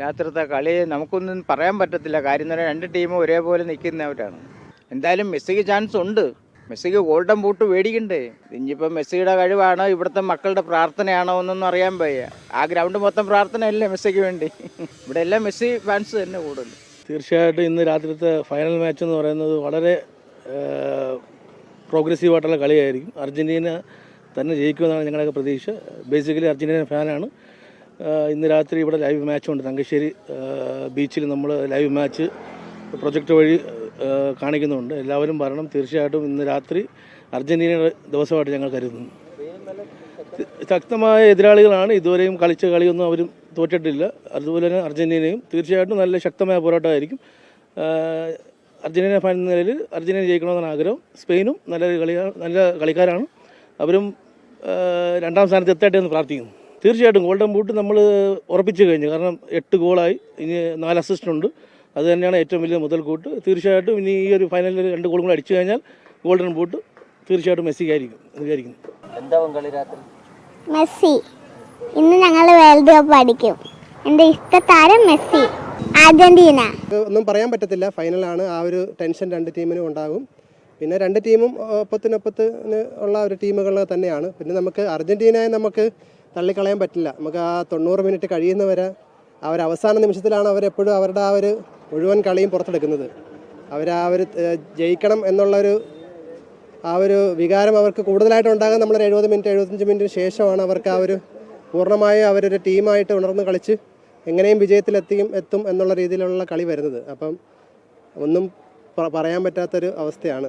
രാത്രിത്തെ കളി നമുക്കൊന്നും പറയാൻ പറ്റത്തില്ല. കാര്യം എന്ന് പറഞ്ഞാൽ രണ്ട് ടീമും ഒരേപോലെ നിൽക്കുന്നവരാണ്. എന്തായാലും മെസ്സിക്ക് ചാൻസ് ഉണ്ട്. മെസ്സിക്ക് ഗോൾഡൻ ബൂട്ട് മേടിക്കണ്ടേ. ഇനിയിപ്പോൾ മെസ്സിയുടെ കഴിവാണോ ഇവിടുത്തെ മക്കളുടെ പ്രാർത്ഥനയാണോ എന്നൊന്നും അറിയാൻ വയ്യ. ആ ഗ്രൗണ്ട് മൊത്തം പ്രാർത്ഥനയല്ലേ മെസ്സിക്ക് വേണ്ടി. ഇവിടെ എല്ലാം മെസ്സി ഫാൻസ് തന്നെ കൂടുതൽ. തീർച്ചയായിട്ടും ഇന്ന് രാത്രിത്തെ ഫൈനൽ മാച്ച് എന്ന് പറയുന്നത് വളരെ പ്രോഗ്രസീവായിട്ടുള്ള കളിയായിരിക്കും. അർജൻറ്റീന തന്നെ ജയിക്കുമെന്നാണ് ഞങ്ങളുടെയൊക്കെ പ്രതീക്ഷ. ബേസിക്കലി അർജൻറ്റീന ഫാനാണ്. ഇന്ന് രാത്രി ഇവിടെ ലൈവ് മാച്ചുണ്ട്. തങ്കശ്ശേരി ബീച്ചിൽ നമ്മൾ ലൈവ് മാച്ച് പ്രൊജക്റ്റ് വഴി കാണിക്കുന്നുണ്ട്. എല്ലാവരും വരണം. തീർച്ചയായിട്ടും ഇന്ന് രാത്രി അർജൻറ്റീനയുടെ ദിവസമായിട്ട് ഞങ്ങൾ കരുതുന്നു. ശക്തമായ എതിരാളികളാണ്. ഇതുവരെയും കളിച്ച കളിയൊന്നും അവരും തോറ്റിട്ടില്ല. അതുപോലെ തന്നെ അർജൻറ്റീനയും തീർച്ചയായിട്ടും നല്ല ശക്തമായ പോരാട്ടമായിരിക്കും. അർജൻറ്റീന ഫാൻ എന്ന നിലയിൽ അർജൻറ്റീന ജയിക്കണമെന്നാണ് ആഗ്രഹം. സ്പെയിനും നല്ല കളിക്കാരാണ്. അവരും രണ്ടാം സ്ഥാനത്ത് എത്തട്ടെ എന്ന് പ്രാർത്ഥിക്കുന്നു. തീർച്ചയായിട്ടും ഗോൾഡൻ ബൂട്ട് നമ്മൾ ഉറപ്പിച്ചു കഴിഞ്ഞു. കാരണം 8 ഗോളായി, ഇനി 4 അസിസ്റ്റുണ്ട്. അത് തന്നെയാണ് ഏറ്റവും വലിയ മുതൽക്കൂട്ട്. തീർച്ചയായിട്ടും ഇനി ഈ ഒരു ഫൈനലിൽ 2 ഗോളും കൂടെ അടിച്ചു കഴിഞ്ഞാൽ ഗോൾഡൻ ബൂട്ട് തീർച്ചയായിട്ടും മെസ്സിക്കായിരിക്കും എന്ന് വിചാരിക്കുന്നു. എന്താവും കളി രാത്രി? മെസ്സി. ഇന്ന് ഞങ്ങൾ വേൾഡ് കപ്പ് അടിക്കും. എൻ്റെ ഇഷ്ടതാരം മെസ്സി. അർജന്റീന. ഒന്നും പറയാൻ പറ്റത്തില്ല. ഫൈനലാണ്. ആ ഒരു ടെൻഷൻ രണ്ട് ടീമിനും ഉണ്ടാകും. പിന്നെ രണ്ട് ടീമും ഒപ്പത്തിന് ഉള്ള ഒരു ടീമുകൾ തന്നെയാണ്. പിന്നെ നമുക്ക് അർജന്റീനയെ നമുക്ക് തള്ളിക്കളയാൻ പറ്റില്ല. നമുക്ക് ആ 90 മിനിറ്റ് കഴിയുന്നവരെ ആ ഒരു അവസാന നിമിഷത്തിലാണ് അവരെപ്പോഴും അവരുടെ ആ ഒരു മുഴുവൻ കളിയും പുറത്തെടുക്കുന്നത്. ആ ഒരു ജയിക്കണം എന്നുള്ളൊരു ആ ഒരു വികാരം അവർക്ക് കൂടുതലായിട്ട് ഉണ്ടാകാൻ നമ്മളൊരു 70 മിനിറ്റ് 75 മിനിറ്റിന് ശേഷമാണ് അവർക്ക് ആ ഒരു പൂർണ്ണമായും അവരൊരു ടീമായിട്ട് ഉണർന്ന് കളിച്ച് എങ്ങനെയും വിജയത്തിലെത്തും എന്നുള്ള രീതിയിലുള്ള കളി വരുന്നത്. അപ്പം ഒന്നും പറയാൻ പറ്റാത്തൊരു അവസ്ഥയാണ്.